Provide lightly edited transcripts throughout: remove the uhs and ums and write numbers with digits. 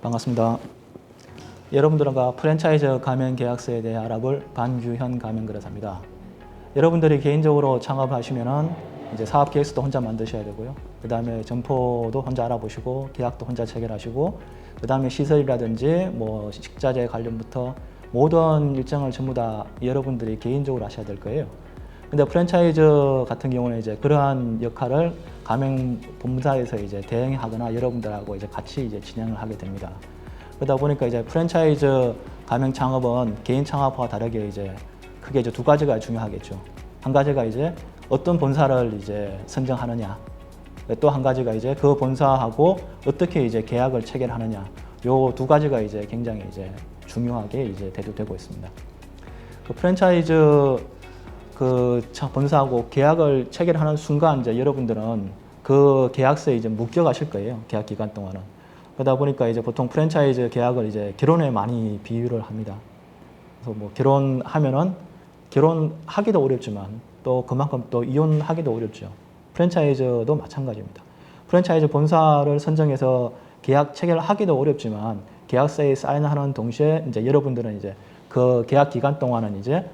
반갑습니다. 여러분들과 프랜차이즈 가맹 계약서에 대해 알아볼 반규현 가맹그라사입니다. 여러분들이 개인적으로 창업하시면은 이제 사업 계획서도 혼자 만드셔야 되고요. 그 다음에 점포도 혼자 알아보시고 계약도 혼자 체결하시고 그 다음에 시설이라든지 뭐 식자재 관련부터 모든 일정을 전부 다 여러분들이 개인적으로 하셔야 될 거예요. 근데 프랜차이즈 같은 경우는 이제 그러한 역할을 가맹 본사에서 이제 대행하거나 여러분들하고 이제 같이 이제 진행을 하게 됩니다. 그러다 보니까 이제 프랜차이즈 가맹 창업은 개인 창업과 다르게 이제 크게 이제 두 가지가 중요하겠죠. 한 가지가 이제 어떤 본사를 이제 선정하느냐, 또 한 가지가 이제 그 본사하고 어떻게 이제 계약을 체결하느냐, 요 두 가지가 이제 굉장히 이제 중요하게 이제 대두되고 있습니다. 그 프랜차이즈 본사하고 계약을 체결하는 순간 이제 여러분들은 그 계약서에 이제 묶여 가실 거예요. 계약 기간 동안은. 그러다 보니까 이제 보통 프랜차이즈 계약을 이제 결혼에 많이 비유를 합니다. 그래서 뭐 결혼하면은 결혼하기도 어렵지만 또 그만큼 또 이혼하기도 어렵죠. 프랜차이즈도 마찬가지입니다. 프랜차이즈 본사를 선정해서 계약 체결하기도 어렵지만 계약서에 사인하는 동시에 이제 여러분들은 이제 그 계약 기간 동안은 이제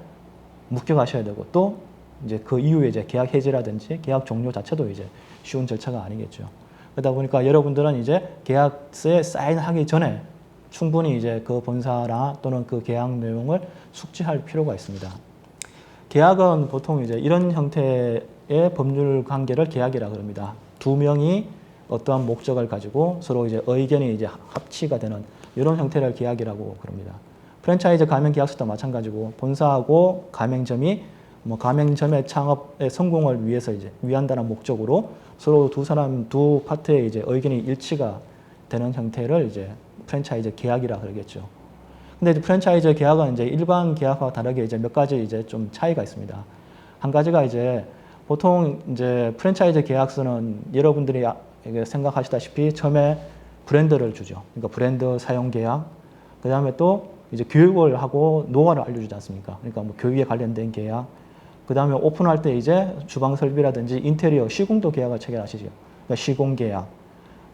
묶여 가셔야 되고 또 이제 그 이후에 이제 계약 해지라든지 계약 종료 자체도 이제 쉬운 절차가 아니겠죠. 그러다 보니까 여러분들은 이제 계약서에 사인하기 전에 충분히 이제 그 본사나 또는 그 계약 내용을 숙지할 필요가 있습니다. 계약은 보통 이제 이런 형태의 법률 관계를 계약이라 그럽니다. 두 명이 어떠한 목적을 가지고 서로 이제 의견이 이제 합치가 되는 이런 형태를 계약이라고 그럽니다. 프랜차이즈 가맹 계약서도 마찬가지고 본사하고 가맹점이 뭐 가맹점의 창업의 성공을 위해서 이제 위한다는 목적으로 서로 두 파트의 이제 의견이 일치가 되는 형태를 이제 프랜차이즈 계약이라 그러겠죠. 근데 이제 프랜차이즈 계약은 이제 일반 계약과 다르게 이제 몇 가지 이제 좀 차이가 있습니다. 한 가지가 이제 보통 이제 프랜차이즈 계약서는 여러분들이 생각하시다시피 처음에 브랜드를 주죠. 그러니까 브랜드 사용 계약, 그 다음에 또 이제 교육을 하고 노하우를 알려주지 않습니까? 그러니까 뭐 교육에 관련된 계약, 그 다음에 오픈할 때 이제 주방 설비라든지 인테리어 시공도 계약을 체결하시죠. 그러니까 시공 계약.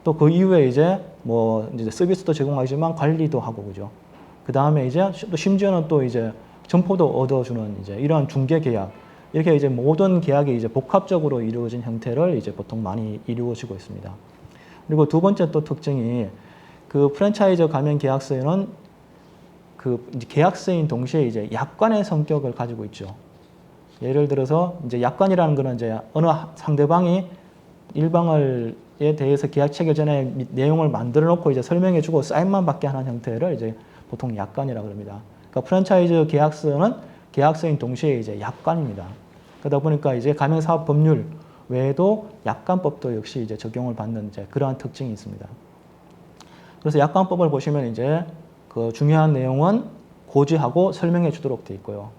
또 그 이후에 이제 뭐 이제 서비스도 제공하지만 관리도 하고 그죠. 그 다음에 이제 또 심지어는 또 이제 점포도 얻어주는 이제 이러한 중개 계약. 이렇게 이제 모든 계약이 이제 복합적으로 이루어진 형태를 이제 보통 많이 이루어지고 있습니다. 그리고 두 번째 또 특징이 그 프랜차이즈 가맹 계약서에는 그 계약서인 동시에 이제 약관의 성격을 가지고 있죠. 예를 들어서 이제 약관이라는 거는 이제 어느 상대방이 일방에 대해서 계약 체결 전에 내용을 만들어 놓고 이제 설명해 주고 사인만 받게 하는 형태를 이제 보통 약관이라고 합니다. 그러니까 프랜차이즈 계약서는 계약서인 동시에 이제 약관입니다. 그러다 보니까 이제 가맹사업 법률 외에도 약관법도 역시 이제 적용을 받는 이제 그러한 특징이 있습니다. 그래서 약관법을 보시면 이제 그 중요한 내용은 고지하고 설명해 주도록 되어 있고요.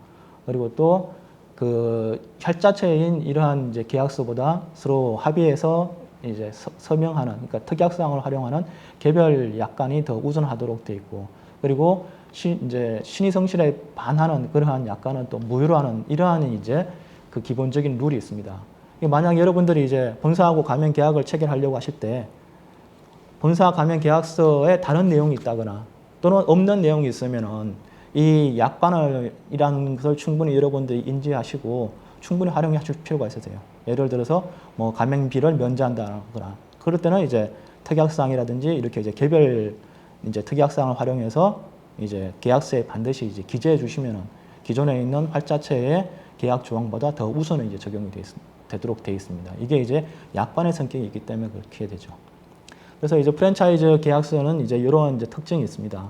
그리고 또 그 혈자체인 이러한 이제 계약서보다 서로 합의해서 이제 서명하는, 그러니까 특약사항을 활용하는 개별 약관이 더 우선하도록 되어 있고, 그리고 이제 신의 성실에 반하는 그러한 약관은 또 무효로 하는 이러한 이제 그 기본적인 룰이 있습니다. 만약 여러분들이 이제 본사하고 가맹 계약을 체결하려고 하실 때 본사 가맹 계약서에 다른 내용이 있다거나 또는 없는 내용이 있으면은 이 약관이라는 것을 충분히 여러분들이 인지하시고 충분히 활용하실 필요가 있으세요. 예를 들어서 뭐 가맹비를 면제한다거나 그럴 때는 이제 특약사항이라든지 이렇게 이제 개별 이제 특약사항을 활용해서 이제 계약서에 반드시 이제 기재해 주시면은 기존에 있는 활자체의 계약 조항보다 더 우선은 이제 적용이 되도록 되어 있습니다. 이게 이제 약관의 성격이 있기 때문에 그렇게 되죠. 그래서 이제 프랜차이즈 계약서는 이제 이러한 이제 특징이 있습니다.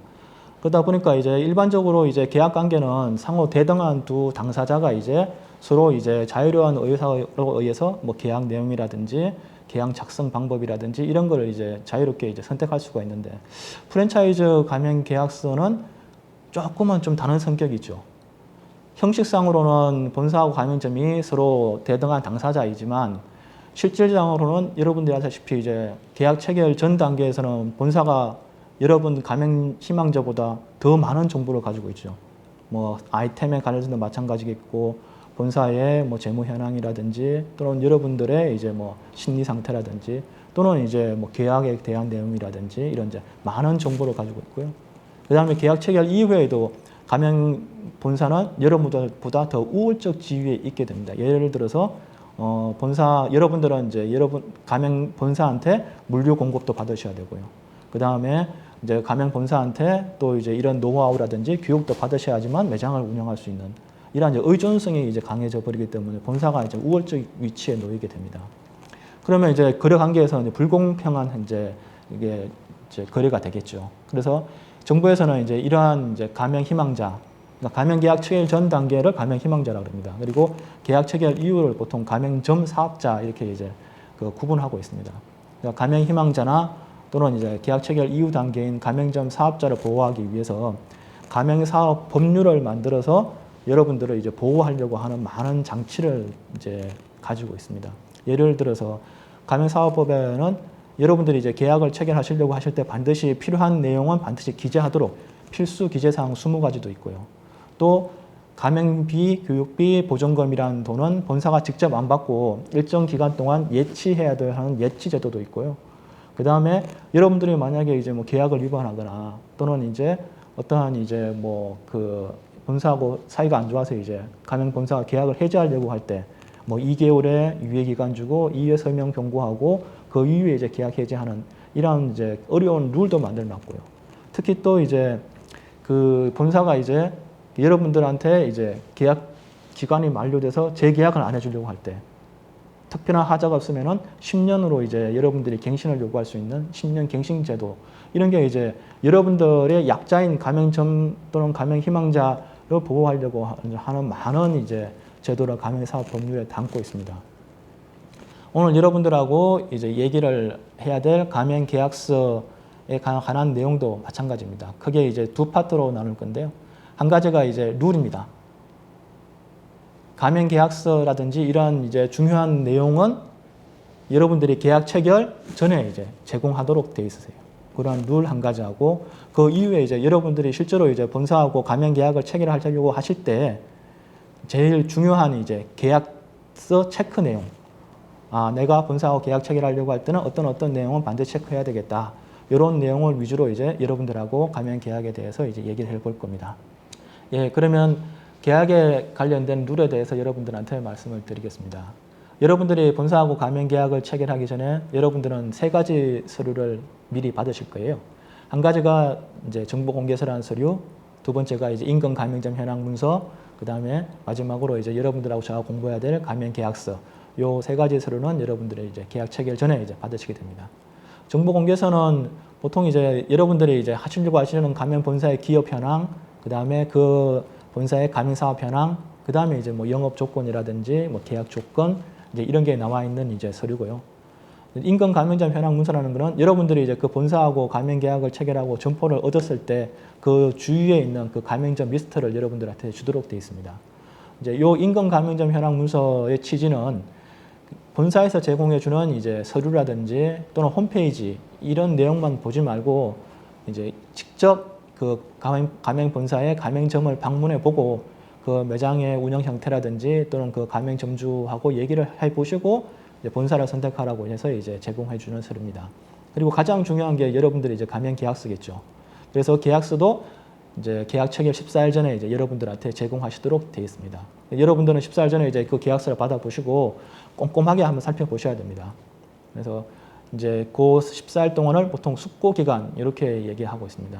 그러다 보니까 이제 일반적으로 이제 계약 관계는 상호 대등한 두 당사자가 이제 서로 이제 자유로운 의사로 의해서 뭐 계약 내용이라든지 계약 작성 방법이라든지 이런 걸 이제 자유롭게 이제 선택할 수가 있는데 프랜차이즈 가맹 계약서는 조금은 좀 다른 성격이죠. 형식상으로는 본사하고 가맹점이 서로 대등한 당사자이지만 실질상으로는 여러분들이 아시다시피 이제 계약 체결 전 단계에서는 본사가 여러분 가맹 희망자보다 더 많은 정보를 가지고 있죠. 뭐 아이템에 관해서도 마찬가지겠고 본사의 뭐 재무 현황이라든지 또는 여러분들의 이제 뭐 심리 상태라든지 또는 이제 뭐 계약에 대한 내용이라든지 이런 이제 많은 정보를 가지고 있고요. 그 다음에 계약 체결 이후에도 가맹 본사는 여러분들보다 더 우월적 지위에 있게 됩니다. 예를 들어서 여러분들은 이제 가맹 본사한테 물류 공급도 받으셔야 되고요. 그 다음에 이제 가맹 본사한테 또 이제 이런 노하우라든지 교육도 받으셔야지만 매장을 운영할 수 있는 이런 이제 의존성이 이제 강해져 버리기 때문에 본사가 이제 우월적 위치에 놓이게 됩니다. 그러면 이제 거래 관계에서 이제 불공평한 이게 이제 거래가 되겠죠. 그래서 정부에서는 이제 이러한 이제 가맹 희망자, 그러니까 가맹 계약 체결 전 단계를 가맹 희망자라고 합니다. 그리고 계약 체결 이후를 보통 가맹점 사업자 이렇게 이제 구분하고 있습니다. 그러니까 가맹 희망자나 또는 이제 계약 체결 이후 단계인 가맹점 사업자를 보호하기 위해서 가맹 사업 법률을 만들어서 여러분들을 이제 보호하려고 하는 많은 장치를 이제 가지고 있습니다. 예를 들어서 가맹사업법에는 여러분들이 이제 계약을 체결하시려고 하실 때 반드시 필요한 내용은 반드시 기재하도록 필수 기재사항 20가지도 있고요. 또 가맹비, 교육비, 보전금이라는 돈은 본사가 직접 안 받고 일정 기간 동안 예치해야 하는 예치 제도도 있고요. 그 다음에 여러분들이 만약에 이제 뭐 계약을 위반하거나 또는 이제 어떠한 이제 뭐 본사하고 사이가 안 좋아서 이제 가맹 본사가 계약을 해지하려고 할 때 뭐 2개월의 유예 기간 주고 이해 설명 경고하고 그 이후에 이제 계약 해지하는 이런 이제 어려운 룰도 만들어 놨고요. 특히 또 이제 본사가 이제 여러분들한테 이제 계약 기간이 만료돼서 재계약을 안 해주려고 할 때 특별한 하자가 없으면은 10년으로 이제 여러분들이 갱신을 요구할 수 있는 10년 갱신 제도 이런 게 이제 여러분들의 약자인 가맹점 또는 가맹 희망자를 보호하려고 하는 많은 이제 제도를 가맹사업 법률에 담고 있습니다. 오늘 여러분들하고 이제 얘기를 해야 될 가맹 계약서에 관한 내용도 마찬가지입니다. 크게 이제 두 파트로 나눌 건데요. 한 가지가 이제 룰입니다. 가맹 계약서라든지 이런 이제 중요한 내용은 여러분들이 계약 체결 전에 이제 제공하도록 되어 있으세요. 그런 룰 한 가지하고 그 이후에 이제 여러분들이 실제로 이제 본사하고 가맹 계약을 체결하려고 하실 때 제일 중요한 이제 계약서 체크 내용. 내가 본사하고 계약 체결하려고 할 때는 어떤 내용은 반드시 체크해야 되겠다. 이런 내용을 위주로 이제 여러분들하고 가맹 계약에 대해서 이제 얘기를 해볼 겁니다. 예, 그러면 계약에 관련된 룰에 대해서 여러분들한테 말씀을 드리겠습니다. 여러분들이 본사하고 가맹 계약을 체결하기 전에 여러분들은 3가지 서류를 미리 받으실 거예요. 한 가지가 이제 정보공개서라는 서류, 두 번째가 이제 인근 가맹점 현황 문서, 그 다음에 마지막으로 이제 여러분들하고 저하고 공부해야 될 가맹 계약서. 요 3가지 서류는 여러분들의 이제 계약 체결 전에 이제 받으시게 됩니다. 정보공개서는 보통 이제 여러분들이 이제 하시려고 하시는 가맹 본사의 기업 현황, 그 다음에 그 본사의 가맹 사업 현황, 그 다음에 이제 뭐 영업 조건이라든지 뭐 계약 조건, 이제 이런 게 나와 있는 이제 서류고요. 인근 가맹점 현황 문서라는 거는 여러분들이 이제 그 본사하고 가맹 계약을 체결하고 점포를 얻었을 때 그 주위에 있는 그 가맹점 리스트를 여러분들한테 주도록 되어 있습니다. 이제 요 인근 가맹점 현황 문서의 취지는 본사에서 제공해 주는 이제 서류라든지 또는 홈페이지 이런 내용만 보지 말고 이제 직접 그 가맹 본사의 가맹점을 방문해 보고 그 매장의 운영 형태라든지 또는 그 가맹점주하고 얘기를 해 보시고 본사를 선택하라고 해서 이제 제공해 주는 서류입니다. 그리고 가장 중요한 게 여러분들이 이제 가맹 계약서겠죠. 그래서 계약서도 이제 계약 체결 14일 전에 이제 여러분들한테 제공하시도록 되어 있습니다. 여러분들은 14일 전에 이제 그 계약서를 받아보시고 꼼꼼하게 한번 살펴보셔야 됩니다. 그래서 이제 그 14일 동안을 보통 숙고 기간 이렇게 얘기하고 있습니다.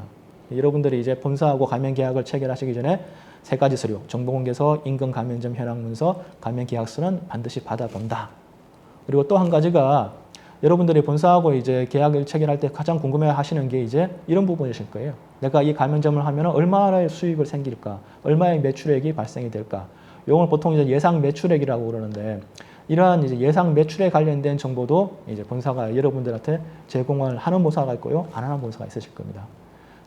여러분들이 이제 본사하고 가맹 계약을 체결하시기 전에 3가지 서류, 정보공개서, 인근 가맹점 현황 문서, 가맹 계약서는 반드시 받아본다. 그리고 또 한 가지가 여러분들이 본사하고 이제 계약을 체결할 때 가장 궁금해 하시는 게 이제 이런 부분이실 거예요. 내가 이 가맹점을 하면 얼마의 수익을 생길까? 얼마의 매출액이 발생이 될까? 이걸 보통 이제 예상 매출액이라고 그러는데 이러한 이제 예상 매출에 관련된 정보도 이제 본사가 여러분들한테 제공을 하는 본사가 있고요. 안 하는 본사가 있으실 겁니다.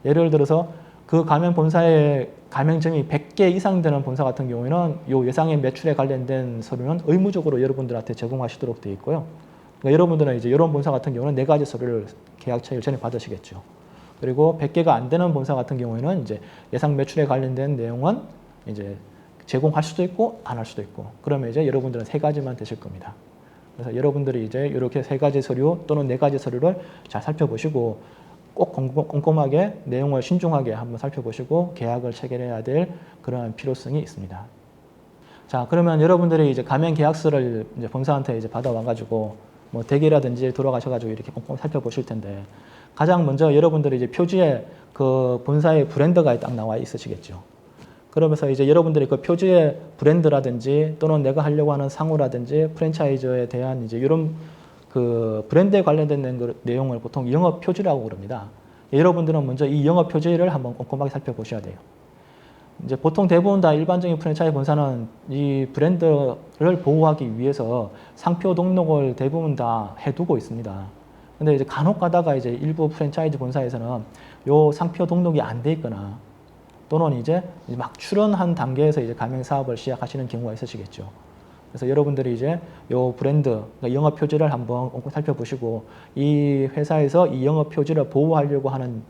예를 들어서 그 가맹 본사의 가맹점이 100개 이상 되는 본사 같은 경우에는 이 예상의 매출에 관련된 서류는 의무적으로 여러분들한테 제공하시도록 되어 있고요. 그러니까 여러분들은 이제 이런 본사 같은 경우는 4가지 서류를 계약 체결 전에 받으시겠죠. 그리고 100개가 안 되는 본사 같은 경우에는 이제 예상 매출에 관련된 내용은 이제 제공할 수도 있고 안 할 수도 있고 그러면 이제 여러분들은 세 가지만 되실 겁니다. 그래서 여러분들이 이제 이렇게 세 가지 서류 또는 네 가지 서류를 잘 살펴보시고 꼭 꼼꼼하게 내용을 신중하게 한번 살펴보시고 계약을 체결해야 될 그러한 필요성이 있습니다. 자, 그러면 여러분들이 이제 가맹 계약서를 이제 본사한테 이제 받아와가지고 뭐 댁이라든지 돌아가셔가지고 이렇게 꼼꼼히 살펴보실 텐데 가장 먼저 여러분들이 이제 표지에 그 본사의 브랜드가 딱 나와 있으시겠죠. 그러면서 이제 여러분들이 그 표지의 브랜드라든지 또는 내가 하려고 하는 상호라든지 프랜차이즈에 대한 이제 이런 그 브랜드에 관련된 내용을 보통 영업 표지라고 그럽니다. 여러분들은 먼저 이 영업 표지를 한번 꼼꼼하게 살펴보셔야 돼요. 이제 보통 대부분 다 일반적인 프랜차이즈 본사는 이 브랜드를 보호하기 위해서 상표 등록을 대부분 다 해두고 있습니다. 근데 이제 간혹 가다가 이제 일부 프랜차이즈 본사에서는 요 상표 등록이 안 돼 있거나 또는 이제 막 출원한 단계에서 이제 가맹 사업을 시작하시는 경우가 있으시겠죠. 그래서 여러분들이 이제 요 브랜드, 그러니까 영업 표지를 한번 꼼꼼히 살펴보시고 이 회사에서 이 영업 표지를 보호하려고 하는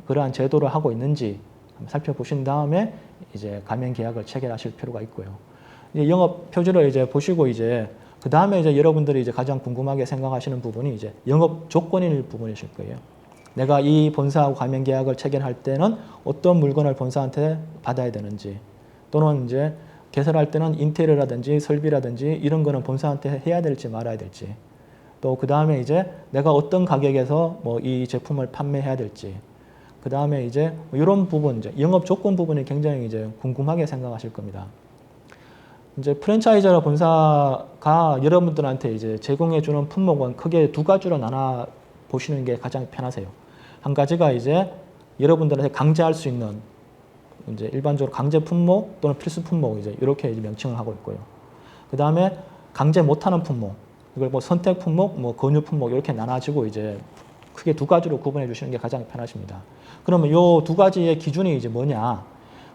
그러한 제도를 하고 있는지 한번 살펴보신 다음에 이제 가맹 계약을 체결하실 필요가 있고요. 이제 영업 표지를 이제 보시고 이제 그 다음에 이제 여러분들이 이제 가장 궁금하게 생각하시는 부분이 이제 영업 조건일 부분이실 거예요. 내가 이 본사하고 가맹 계약을 체결할 때는 어떤 물건을 본사한테 받아야 되는지 또는 이제 개설할 때는 인테리어라든지 설비라든지 이런 거는 본사한테 해야 될지 말아야 될지 또 그 다음에 이제 내가 어떤 가격에서 뭐 이 제품을 판매해야 될지 그 다음에 이제 이런 부분 이제 영업 조건 부분이 굉장히 이제 궁금하게 생각하실 겁니다. 이제 프랜차이즈나 본사가 여러분들한테 이제 제공해 주는 품목은 크게 두 가지로 나눠 보시는 게 가장 편하세요. 한 가지가 이제 여러분들한테 강제할 수 있는 이제 일반적으로 강제 품목 또는 필수 품목 이제 이렇게 이제 명칭을 하고 있고요. 그 다음에 강제 못하는 품목, 이걸 뭐 선택 품목, 뭐 권유 품목 이렇게 나눠지고 이제 크게 두 가지로 구분해 주시는 게 가장 편하십니다. 그러면 요 두 가지의 기준이 이제 뭐냐?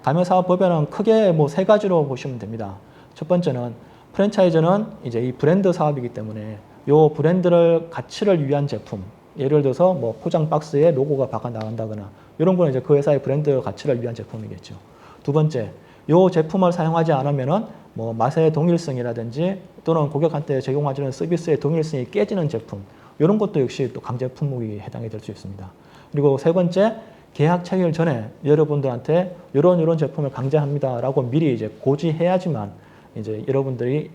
가맹사업법에는 크게 뭐 세 가지로 보시면 됩니다. 첫 번째는 프랜차이즈는 이제 이 브랜드 사업이기 때문에 요 브랜드를 가치를 위한 제품, 예를 들어서 뭐 포장 박스에 로고가 박아 나간다거나 이런 거는 이제 그 회사의 브랜드 가치를 위한 제품이겠죠. 두 번째, 요 제품을 사용하지 않으면은 뭐 맛의 동일성이라든지 또는 고객한테 제공하는 서비스의 동일성이 깨지는 제품 이런 것도 역시 또 강제 품목이 해당이 될 수 있습니다. 그리고 세 번째, 계약 체결 전에 여러분들한테 이런 제품을 강제합니다라고 미리 이제 고지해야지만 이제 여러분들이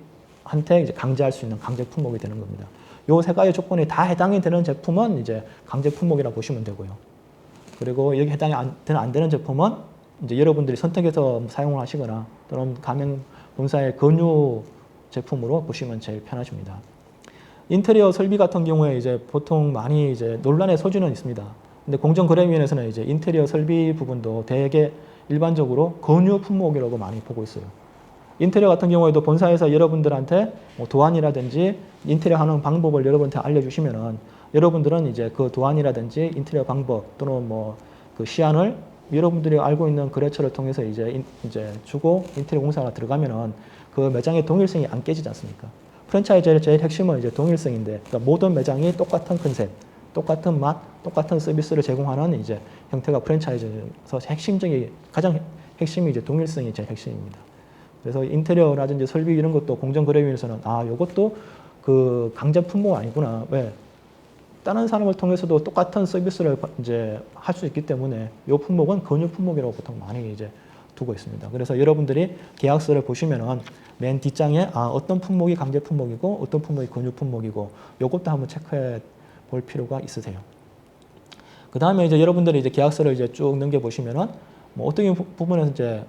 한테 이제 강제할 수 있는 강제 품목이 되는 겁니다. 요 세 가지 조건이 다 해당이 되는 제품은 이제 강제 품목이라고 보시면 되고요. 그리고 여기 해당이 안 되는 제품은 이제 여러분들이 선택해서 사용을 하시거나 또는 가맹 본사의 권유 제품으로 보시면 제일 편하십니다. 인테리어 설비 같은 경우에 이제 보통 많이 이제 논란의 소지는 있습니다. 근데 공정거래위원회에서는 이제 인테리어 설비 부분도 대개 일반적으로 권유 품목이라고 많이 보고 있어요. 인테리어 같은 경우에도 본사에서 여러분들한테 뭐 도안이라든지 인테리어 하는 방법을 여러분한테 알려주시면은 여러분들은 이제 그 도안이라든지 인테리어 방법 또는 뭐 그 시안을 여러분들이 알고 있는 거래처를 통해서 이제 주고 인테리어 공사가 들어가면은 그 매장의 동일성이 안 깨지지 않습니까? 프랜차이즈의 제일 핵심은 이제 동일성인데, 그러니까 모든 매장이 똑같은 컨셉, 똑같은 맛, 똑같은 서비스를 제공하는 이제 형태가 프랜차이즈에서 가장 핵심이 이제 동일성이 제일 핵심입니다. 그래서 인테리어라든지 설비 이런 것도 공정거래위원회에서는 이것도 그 강제 품목 아니구나. 왜? 다른 사람을 통해서도 똑같은 서비스를 이제 할 수 있기 때문에 이 품목은 권유 품목이라고 보통 많이 이제 두고 있습니다. 그래서 여러분들이 계약서를 보시면은 맨 뒷장에 어떤 품목이 강제 품목이고 어떤 품목이 권유 품목이고 이것도 한번 체크해 볼 필요가 있으세요. 그 다음에 이제 여러분들이 이제 계약서를 이제 쭉 넘겨 보시면은 뭐 어떤 부분에서 이제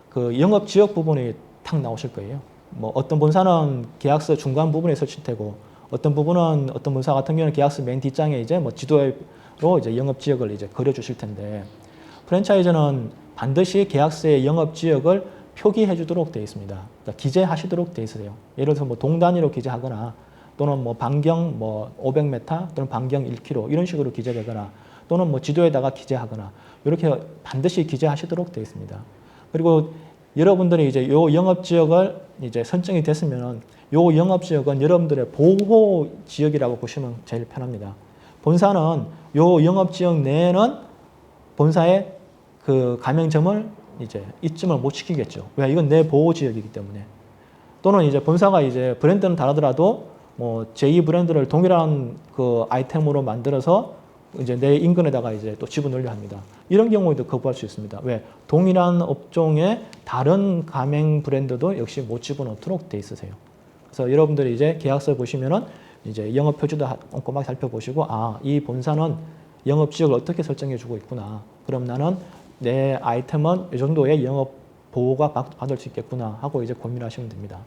그 영업 지역 부분이 탁 나오실 거예요. 뭐 어떤 본사는 계약서 중간 부분에 있을 테고 어떤 부분은 어떤 본사 같은 경우는 계약서 맨 뒷장에 이제 뭐 지도로 이제 영업 지역을 이제 그려 주실 텐데 프랜차이즈는 반드시 계약서의 영업 지역을 표기해 주도록 되어 있습니다. 그러니까 기재하시도록 되어 있어요. 예를 들어서 뭐 동 단위로 기재하거나 또는 뭐 반경 뭐 500m 또는 반경 1km 이런 식으로 기재되거나 또는 뭐 지도에다가 기재하거나 이렇게 반드시 기재하시도록 되어 있습니다. 그리고 여러분들이 이제 요 영업 지역을 이제 선정이 됐으면은 요 영업 지역은 여러분들의 보호 지역이라고 보시면 제일 편합니다. 본사는 요 영업 지역 내에는 본사의 그 가맹점을 이제 입점을 못 시키겠죠. 왜? 이건 내 보호 지역이기 때문에. 또는 이제 본사가 이제 브랜드는 다르더라도 뭐 제2 브랜드를 동일한 그 아이템으로 만들어서 이제 내 인근에다가 이제 또 집어넣으려 합니다. 이런 경우에도 거부할 수 있습니다. 왜? 동일한 업종의 다른 가맹 브랜드도 역시 못 집어넣도록 돼 있으세요. 그래서 여러분들이 이제 계약서 보시면은 이제 영업 표지도 꼼꼼하게 살펴보시고, 아, 이 본사는 영업 지역을 어떻게 설정해 주고 있구나. 그럼 나는 내 아이템은 이 정도의 영업 보호가 받을 수 있겠구나 하고 이제 고민하시면 됩니다.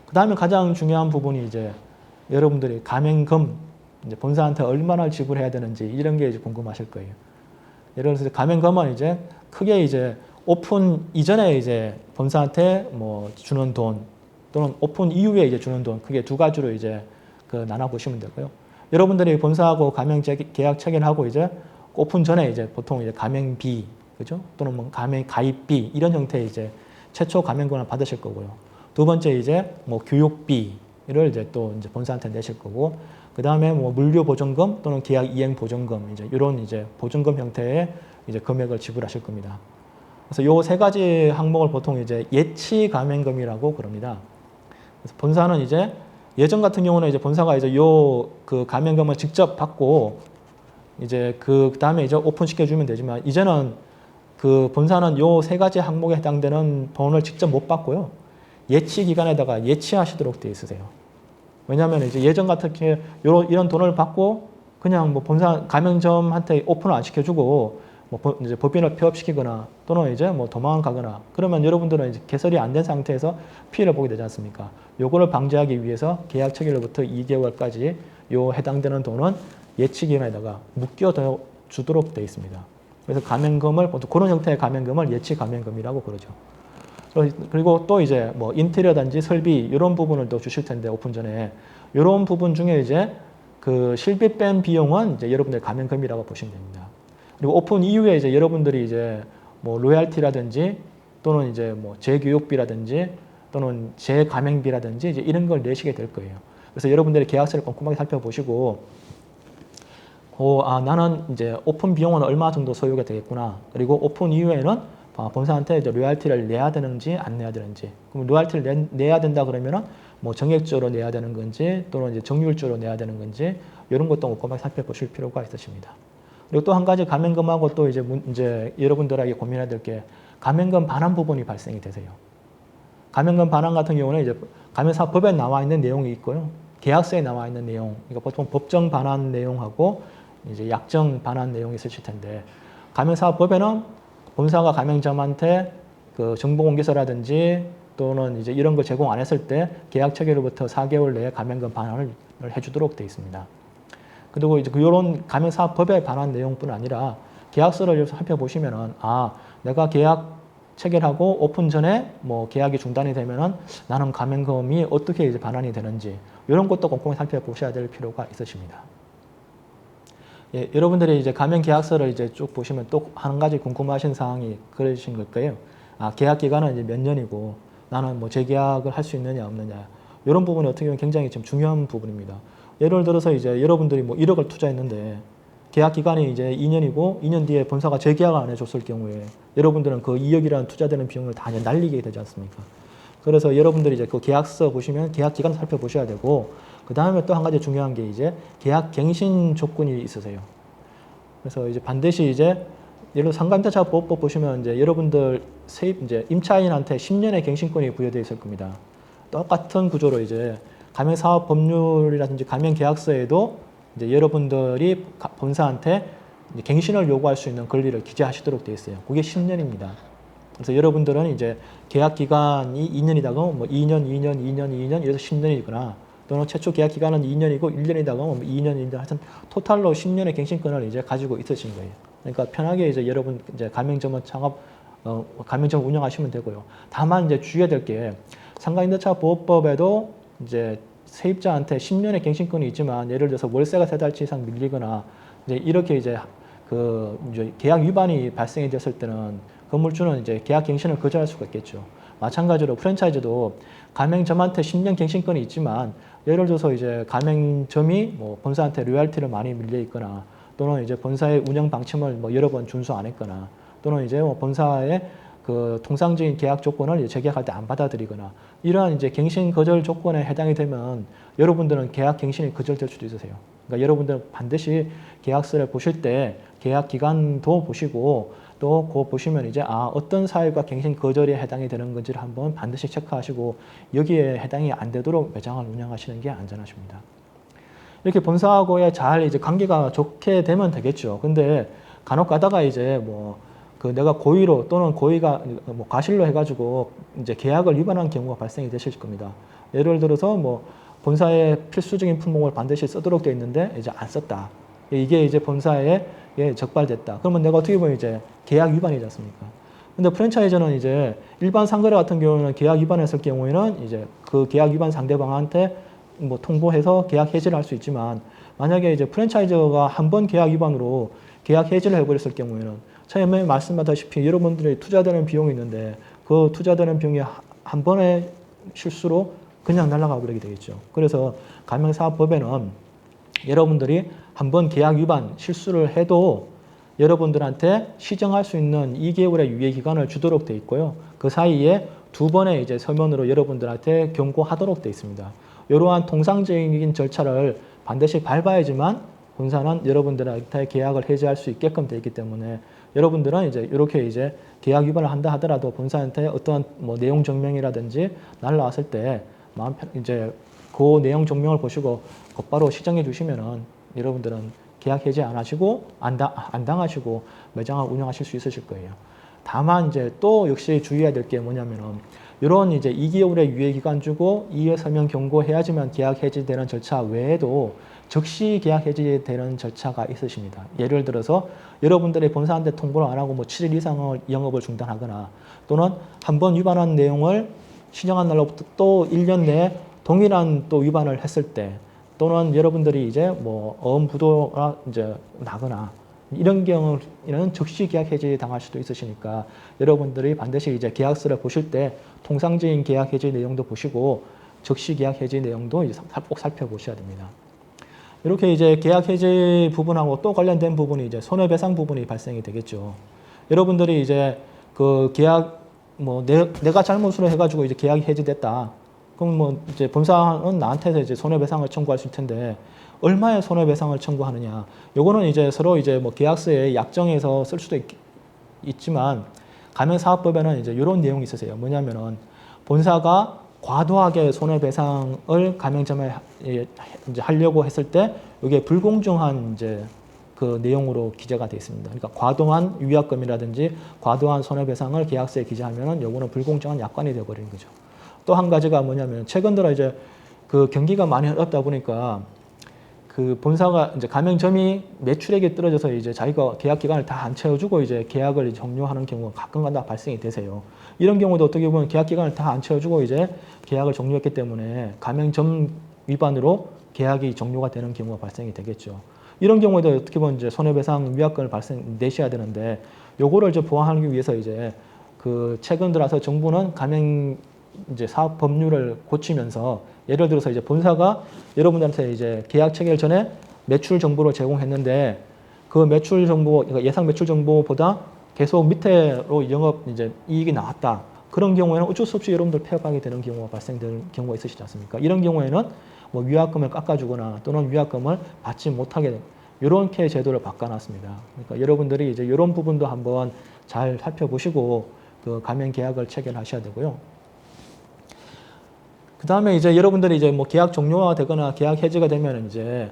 그 다음에 가장 중요한 부분이 이제 여러분들이 가맹금, 이제 본사한테 얼마나 지불해야 되는지 이런 게 이제 궁금하실 거예요. 예를 들어서 가맹금은 이제 크게 이제 오픈 이전에 이제 본사한테 뭐 주는 돈 또는 오픈 이후에 이제 주는 돈, 크게 두 가지로 이제 그 나눠 보시면 되고요. 여러분들이 본사하고 가맹 계약 체결하고 이제 오픈 전에 이제 보통 이제 가맹비, 그죠? 또는 뭐 가맹 가입비 이런 형태의 이제 최초 가맹금을 받으실 거고요. 두 번째 이제 뭐 교육비를 이제 또 이제 본사한테 내실 거고, 그 다음에 뭐 물류 보증금 또는 계약 이행 보증금 이제 이런 이제 보증금 형태의 이제 금액을 지불하실 겁니다. 그래서 요 세 가지 항목을 보통 이제 예치 가맹금이라고 그럽니다. 그래서 본사는 이제 예전 같은 경우는 이제 본사가 이제 요 그 가맹금을 직접 받고 이제 그 다음에 이제 오픈시켜 주면 되지만, 이제는 그 본사는 요 세 가지 항목에 해당되는 돈을 직접 못 받고요. 예치 기간에다가 예치하시도록 되어 있으세요. 왜냐하면 이제 예전 같은 경우에 이런 돈을 받고 그냥 뭐 본사 가맹점한테 오픈을 안 시켜주고 뭐 이제 법인을 폐업시키거나 또는 이제 뭐 도망을 가거나 그러면 여러분들은 이제 개설이 안 된 상태에서 피해를 보게 되지 않습니까? 요거를 방지하기 위해서 계약 체결로부터 2개월까지 요 해당되는 돈은 예치 기간에다가 묶여 주도록 되어 있습니다. 그래서 가맹금을 보통 그런 형태의 가맹금을 예치 가맹금이라고 그러죠. 그리고 또 이제 뭐 인테리어든지 설비 이런 부분을 또 주실 텐데 오픈 전에 이런 부분 중에 이제 그 실비 뺀 비용은 이제 여러분들 가맹금이라고 보시면 됩니다. 그리고 오픈 이후에 이제 여러분들이 이제 뭐 로얄티라든지 또는 이제 뭐 재교육비라든지 또는 재가맹비라든지 이제 이런 걸 내시게 될 거예요. 그래서 여러분들이 계약서를 꼼꼼하게 살펴보시고, 나는 이제 오픈 비용은 얼마 정도 소요가 되겠구나. 그리고 오픈 이후에는 본사한테 이제 로얄티를 내야 되는지 안 내야 되는지. 그럼 로얄티를 내야 된다 그러면은 뭐 정액적으로 내야 되는 건지 또는 이제 정률적으로 내야 되는 건지 이런 것도 꼼꼼하게 살펴보실 필요가 있으십니다. 그리고 또 한 가지 가맹금하고 또 이제 여러분들에게 고민해야 될 게 가맹금 반환 부분이 발생이 되세요. 가맹금 반환 같은 경우는 이제 가맹사업법에 나와 있는 내용이 있고요. 계약서에 나와 있는 내용, 그러니까 보통 법정 반환 내용하고 이제 약정 반환 내용이 있으실 텐데, 가맹사업법에는 본사가 가맹점한테 그 정보공개서라든지 또는 이제 이런 걸 제공 안 했을 때 계약 체결로부터 4개월 내에 가맹금 반환을 해주도록 되어 있습니다. 그리고 이제 이런 가맹사업법의 반환 내용뿐 아니라 계약서를 살펴보시면은, 내가 계약 체결하고 오픈 전에 뭐 계약이 중단이 되면은 나는 가맹금이 어떻게 이제 반환이 되는지 이런 것도 꼼꼼히 살펴보셔야 될 필요가 있으십니다. 예, 여러분들이 이제 가맹 계약서를 이제 쭉 보시면 또 한 가지 궁금하신 사항이 그러신 걸 거예요. 계약 기간은 이제 몇 년이고 나는 뭐 재계약을 할 수 있느냐 없느냐. 이런 부분이 어떻게 보면 굉장히 좀 중요한 부분입니다. 예를 들어서 이제 여러분들이 뭐 1억을 투자했는데 계약 기간이 이제 2년이고 2년 뒤에 본사가 재계약을 안 해줬을 경우에 여러분들은 그 2억이라는 투자되는 비용을 다 날리게 되지 않습니까? 그래서 여러분들이 이제 그 계약서 보시면 계약 기간 살펴보셔야 되고, 그 다음에 또 한 가지 중요한 게 이제 계약 갱신 조건이 있으세요. 그래서 이제 반드시 이제 예를 들어 상가임대차보호법 보시면 이제 여러분들 이제 임차인한테 10년의 갱신권이 부여되어 있을 겁니다. 똑같은 구조로 이제 가맹사업 법률이라든지 가맹계약서에도 이제 여러분들이 본사한테 이제 갱신을 요구할 수 있는 권리를 기재하시도록 되어 있어요. 그게 10년입니다. 그래서 여러분들은 이제 계약 기간이 2년이다가 뭐 2년, 2년 이래서 10년이거나 또는 최초 계약 기간은 2년이고 1년이다가 뭐 2년, 1년 하여튼 토탈로 10년의 갱신권을 이제 가지고 있으신 거예요. 그러니까 편하게 이제 여러분 이제 가맹점을 가맹점 운영하시면 되고요. 다만 이제 주의해야 될 게 상가임대차 보호법에도 이제 세입자한테 10년의 갱신권이 있지만 예를 들어서 월세가 3달치 이상 밀리거나 이제 이렇게 이제 이제 계약 위반이 발생이 됐을 때는 건물주는 이제 계약 갱신을 거절할 수가 있겠죠. 마찬가지로 프랜차이즈도 가맹점한테 10년 갱신권이 있지만 예를 들어서 이제 가맹점이 뭐 본사한테 로얄티를 많이 밀려 있거나 또는 이제 본사의 운영 방침을 뭐 여러 번 준수 안 했거나 또는 이제 뭐 본사의 그 통상적인 계약 조건을 재계약할 때 안 받아들이거나 이러한 이제 갱신 거절 조건에 해당이 되면 여러분들은 계약 갱신이 거절될 수도 있으세요. 그러니까 여러분들은 반드시 계약서를 보실 때 계약 기간도 보시고 또 그거 보시면 이제 어떤 사유가 갱신 거절에 해당이 되는 건지를 한번 반드시 체크하시고 여기에 해당이 안 되도록 매장을 운영하시는 게 안전하십니다. 이렇게 본사하고의 잘 이제 관계가 좋게 되면 되겠죠. 근데 간혹 가다가 이제 내가 고의로 또는 고의가 과실로 해가지고 이제 계약을 위반한 경우가 발생이 되실 겁니다. 예를 들어서 본사의 필수적인 품목을 반드시 쓰도록 되어 있는데 이제 안 썼다. 이게 이제 본사에 적발됐다. 그러면 내가 어떻게 보면 이제 계약 위반이지 않습니까? 근데 프랜차이저는 이제 일반 상거래 같은 경우는 계약 위반했을 경우에는 이제 그 계약 위반 상대방한테 통보해서 계약 해지를 할 수 있지만 만약에 이제 프랜차이저가 한 번 계약 위반으로 계약 해지를 해버렸을 경우에는 처음에 말씀하다시피 여러분들이 투자되는 비용이 있는데 그 투자되는 비용이 한 번의 실수로 그냥 날아가 버리게 되겠죠. 그래서 가명사업법에는 여러분들이 한 번 계약 위반 실수를 해도 여러분들한테 시정할 수 있는 2개월의 유예 기간을 주도록 돼 있고요. 그 사이에 2번의 이제 서면으로 여러분들한테 경고하도록 돼 있습니다. 이러한 통상적인 절차를 반드시 밟아야지만 본사는 여러분들한테 계약을 해지할 수 있게끔 돼 있기 때문에 여러분들은 이제 이렇게 이제 계약 위반을 한다 하더라도 본사한테 어떤 내용 증명이라든지 날라왔을 때 마음 편 이제 그 내용 증명을 보시고 곧바로 시정해 주시면은 여러분들은 계약 해지 안 하시고 안 당하시고 매장을 운영하실 수 있으실 거예요. 다만 이제 또 역시 주의해야 될 게 뭐냐면은 이런 이제 2개월의 유예 기간 주고 이해 서면 경고해야지만 계약 해지되는 절차 외에도 즉시 계약 해지되는 절차가 있으십니다. 예를 들어서 여러분들이 본사한테 통보를 안 하고 7일 이상을 영업을 중단하거나 또는 한 번 위반한 내용을 시정한 날로부터 또 1년 내에 동일한 또 위반을 했을 때 또는 여러분들이 이제 어음부도가 이제 나거나 이런 경우에는 즉시 계약 해지 당할 수도 있으시니까 여러분들이 반드시 이제 계약서를 보실 때 통상적인 계약 해지 내용도 보시고 즉시 계약 해지 내용도 이제 꼭 살펴보셔야 됩니다. 이렇게 이제 계약 해지 부분하고 또 관련된 부분이 이제 손해배상 부분이 발생이 되겠죠. 여러분들이 이제 그 계약 내가 잘못으로 해가지고 이제 계약이 해지됐다. 그럼 이제 본사는 나한테서 이제 손해배상을 청구할 수 있을 텐데 얼마의 손해배상을 청구하느냐. 요거는 이제 서로 이제 계약서에 약정해서 쓸 수도 있지만 가맹사업법에는 이제 이런 내용이 있으세요. 뭐냐면은 본사가 과도하게 손해배상을 가맹점에 이제 하려고 했을 때 이게 불공정한 이제 그 내용으로 기재가 되어 있습니다. 그러니까 과도한 위약금이라든지 과도한 손해배상을 계약서에 기재하면은 요거는 불공정한 약관이 되어 버리는 거죠. 또 한 가지가 뭐냐면 최근 들어 이제 그 경기가 많이 어렵다 보니까 그 본사가 이제 가맹점이 매출액이 떨어져서 이제 자기가 계약 기간을 다 안 채워주고 이제 계약을 종료하는 경우가 가끔가다 발생이 되세요. 이런 경우도 어떻게 보면 계약 기간을 다 안 채워주고 이제 계약을 종료했기 때문에 가맹점 위반으로 계약이 종료가 되는 경우가 발생이 되겠죠. 이런 경우에도 어떻게 보면 이제 손해배상 위약금을 내셔야 되는데 요거를 이제 보완하기 위해서 이제 그 최근 들어서 정부는 가맹 이제 사업 법률을 고치면서 예를 들어서 이제 본사가 여러분들한테 이제 계약 체결 전에 매출 정보를 제공했는데 그 매출 정보, 그러니까 예상 매출 정보보다 계속 밑으로 영업 이제 이익이 나왔다. 그런 경우에는 어쩔 수 없이 여러분들 폐업하게 되는 경우가 발생되는 경우가 있으시지 않습니까? 이런 경우에는 위약금을 깎아주거나 또는 위약금을 받지 못하게 되는 이렇게 제도를 바꿔놨습니다. 그러니까 여러분들이 이제 이런 부분도 한번 잘 살펴보시고 그 가맹 계약을 체결하셔야 되고요. 그 다음에 이제 여러분들이 이제 계약 종료가 되거나 계약 해지가 되면 이제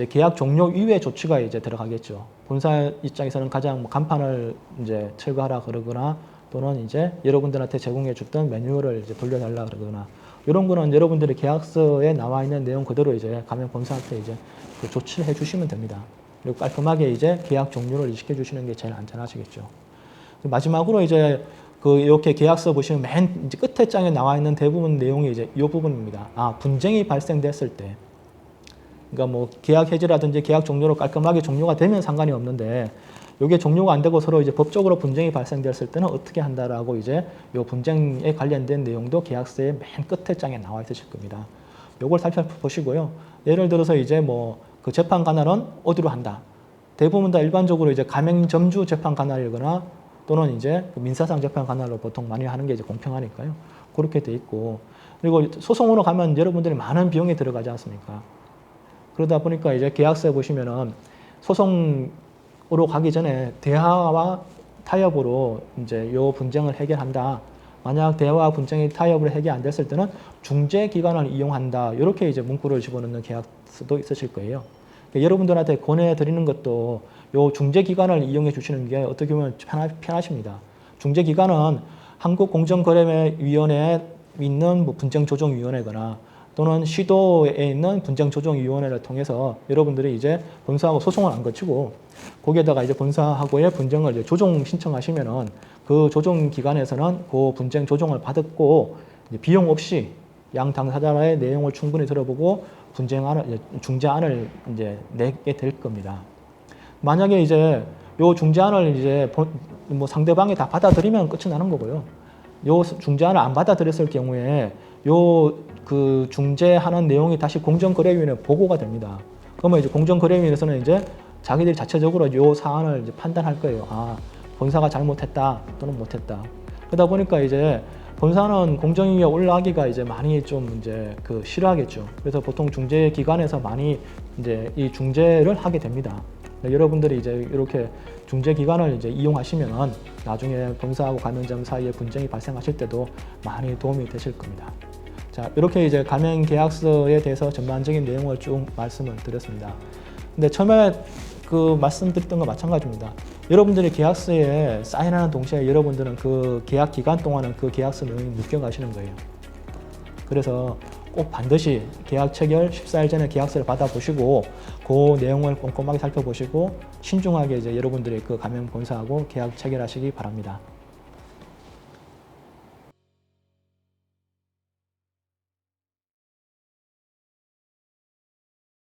계약 종료 이후의 조치가 이제 들어가겠죠. 본사 입장에서는 가장 간판을 이제 철거하라 그러거나 또는 이제 여러분들한테 제공해 줬던 매뉴얼을 이제 돌려달라 그러거나 이런 거는 여러분들이 계약서에 나와 있는 내용 그대로 이제 가맹 본사한테 이제 그 조치를 해 주시면 됩니다. 그리고 깔끔하게 이제 계약 종료를 시켜 주시는 게 제일 안전하시겠죠. 마지막으로 이제 이렇게 계약서 보시면 맨 이제 끝에 장에 나와 있는 대부분 내용이 이제 이 부분입니다. 분쟁이 발생됐을 때. 그러니까 계약 해지라든지 계약 종료로 깔끔하게 종료가 되면 상관이 없는데 이게 종료가 안 되고 서로 이제 법적으로 분쟁이 발생됐을 때는 어떻게 한다라고 이제 이 분쟁에 관련된 내용도 계약서의 맨 끝에 장에 나와 있으실 겁니다. 요걸 살펴보시고요. 예를 들어서 이제 그 재판 관할은 어디로 한다. 대부분 다 일반적으로 이제 가맹점주 재판 관할이거나 또는 이제 그 민사상 재판 관할로 보통 많이 하는 게 이제 공평하니까요. 그렇게 돼 있고, 그리고 소송으로 가면 여러분들이 많은 비용이 들어가지 않습니까? 그러다 보니까 이제 계약서에 보시면은 소송으로 가기 전에 대화와 타협으로 이제 요 분쟁을 해결한다. 만약 대화와 분쟁이 타협으로 해결 안 됐을 때는 중재 기관을 이용한다. 이렇게 이제 문구를 집어넣는 계약서도 있으실 거예요. 그러니까 여러분들한테 권해 드리는 것도 요 중재 기관을 이용해 주시는 게 어떻게 보면 편하십니다. 중재 기관은 한국공정거래위원회에 있는 뭐 분쟁조정위원회거나 또는 시도에 있는 분쟁조정위원회를 통해서 여러분들이 이제 본사하고 소송을 안 거치고 거기에다가 이제 본사하고의 분쟁을 이제 조정 신청하시면은 그 조정 기관에서는 그 분쟁 조정을 받았고 이제 비용 없이 양 당사자의 내용을 충분히 들어보고 분쟁안을 중재안을 이제 내게 될 겁니다. 만약에 이제 요 중재안을 이제 뭐 상대방이 다 받아들이면 끝이 나는 거고요. 요 중재안을 안 받아들였을 경우에 요 그 중재하는 내용이 다시 공정거래위원회에 보고가 됩니다. 그러면 이제 공정거래위원회에서는 이제 자기들이 자체적으로 요 사안을 이제 판단할 거예요. 아, 본사가 잘못했다 또는 못했다. 그러다 보니까 이제 본사는 공정위에 올라가기가 이제 많이 좀 이제 그 싫어하겠죠. 그래서 보통 중재기관에서 많이 이제 이 중재를 하게 됩니다. 여러분들이 이제 이렇게 중재기관을 이제 이용하시면은 나중에 본사하고 가맹점 사이에 분쟁이 발생하실 때도 많이 도움이 되실 겁니다. 자, 이렇게 이제 가맹계약서에 대해서 전반적인 내용을 쭉 말씀을 드렸습니다. 근데 처음에 그 말씀드렸던 거 마찬가지입니다. 여러분들이 계약서에 사인하는 동시에 여러분들은 그 계약 기간 동안은 그 계약서 내용이 묶여 가시는 거예요. 그래서 꼭 반드시 계약 체결 14일 전에 계약서를 받아보시고 그 내용을 꼼꼼하게 살펴보시고 신중하게 이제 여러분들이 그 가맹 본사하고 계약 체결하시기 바랍니다.